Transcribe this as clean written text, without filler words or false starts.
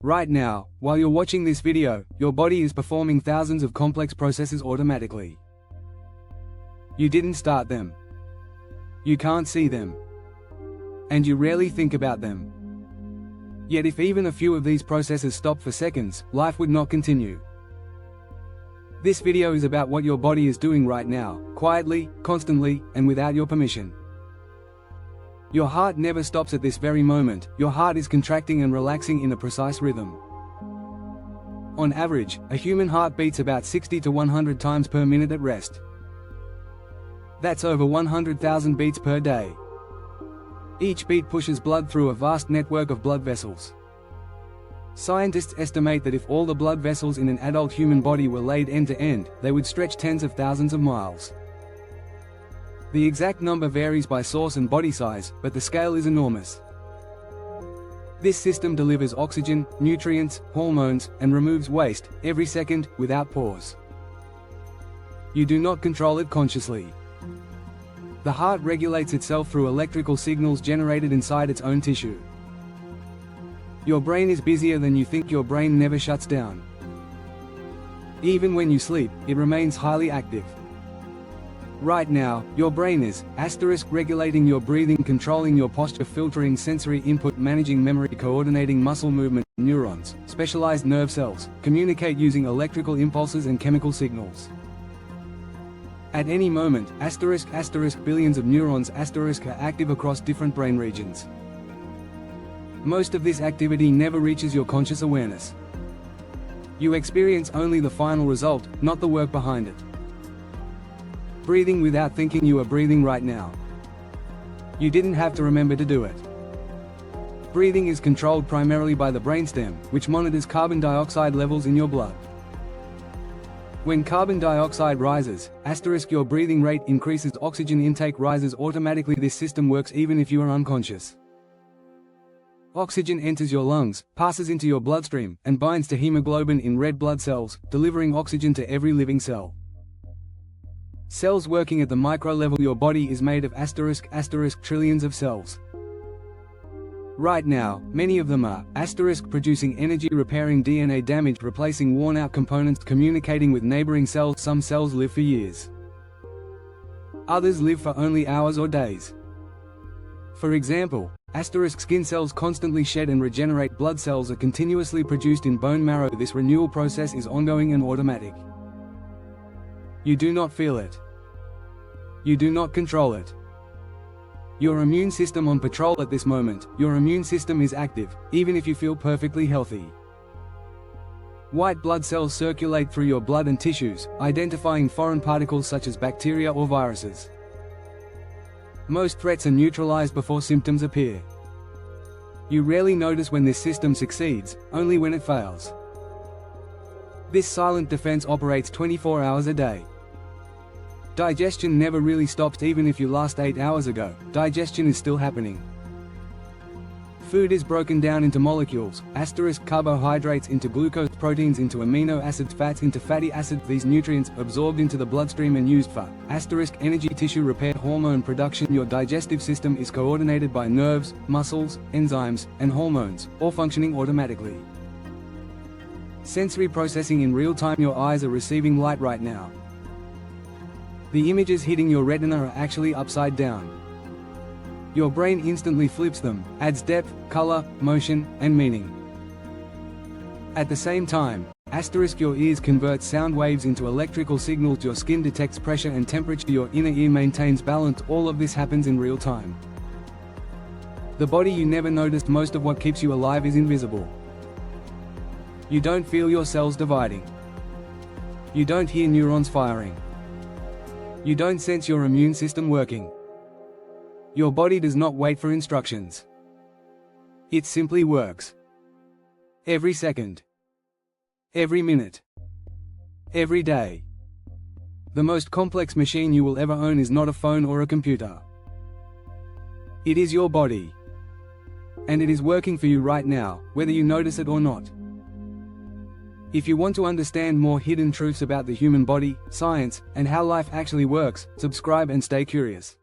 Right now, while you're watching this video, your body is performing thousands of complex processes automatically. You didn't start them. You can't see them. And you rarely think about them. Yet if even a few of these processes stopped for seconds, life would not continue. This video is about what your body is doing right now, quietly, constantly, and without your permission. Your heart never stops at this very moment. Your heart is contracting and relaxing in a precise rhythm. On average, a human heart beats about 60 to 100 times per minute at rest. That's over 100,000 beats per day. Each beat pushes blood through a vast network of blood vessels. Scientists estimate that if all the blood vessels in an adult human body were laid end to end, they would stretch tens of thousands of miles. The exact number varies by source and body size, but the scale is enormous. This system delivers oxygen, nutrients, hormones, and removes waste, every second, without pause. You do not control it consciously. The heart regulates itself through electrical signals generated inside its own tissue. Your brain is busier than you think. Your brain never shuts down. Even when you sleep, it remains highly active. Right now, your brain is regulating your breathing, controlling your posture, filtering sensory input, managing memory, coordinating muscle movement. Neurons, specialized nerve cells, communicate using electrical impulses and chemical signals. At any moment, billions of neurons are active across different brain regions. Most of this activity never reaches your conscious awareness. You experience only the final result, not the work behind it. Breathing without thinking. You are breathing right now. You didn't have to remember to do it. Breathing is controlled primarily by the brainstem, which monitors carbon dioxide levels in your blood. When carbon dioxide rises, your breathing rate increases, oxygen intake rises automatically. This system works even if you are unconscious. Oxygen enters your lungs, passes into your bloodstream, and binds to hemoglobin in red blood cells, delivering oxygen to every living cell. Cells working at the micro level. Your body is made of trillions of cells. Right now, many of them are producing energy, repairing DNA damage, replacing worn-out components, communicating with neighboring cells. Some cells live for years. Others live for only hours or days. For example, skin cells constantly shed and regenerate. Blood cells are continuously produced in bone marrow. This renewal process is ongoing and automatic. You do not feel it. You do not control it. Your immune system on patrol at this moment. Your immune system is active, even if you feel perfectly healthy. White blood cells circulate through your blood and tissues, identifying foreign particles such as bacteria or viruses. Most threats are neutralized before symptoms appear. You rarely notice when this system succeeds, only when it fails. This silent defense operates 24 hours a day. Digestion never really stops. Even if you last 8 hours ago, digestion is still happening. Food is broken down into molecules, carbohydrates into glucose, proteins into amino acids, fats into fatty acids. These nutrients absorbed into the bloodstream and used for energy, tissue repair, hormone production. Your digestive system is coordinated by nerves, muscles, enzymes, and hormones, all functioning automatically. Sensory processing in real time. Your eyes are receiving light right now. The images hitting your retina are actually upside down. Your brain instantly flips them, adds depth, color, motion, and meaning. At the same time, your ears convert sound waves into electrical signals. Your skin detects pressure and temperature. Your inner ear maintains balance. All of this happens in real time. The body you never noticed. Most of what keeps you alive is invisible. You don't feel your cells dividing. You don't hear neurons firing. You don't sense your immune system working. Your body does not wait for instructions. It simply works. Every second. Every minute. Every day. The most complex machine you will ever own is not a phone or a computer. It is your body. And it is working for you right now, whether you notice it or not. If you want to understand more hidden truths about the human body, science, and how life actually works, subscribe and stay curious.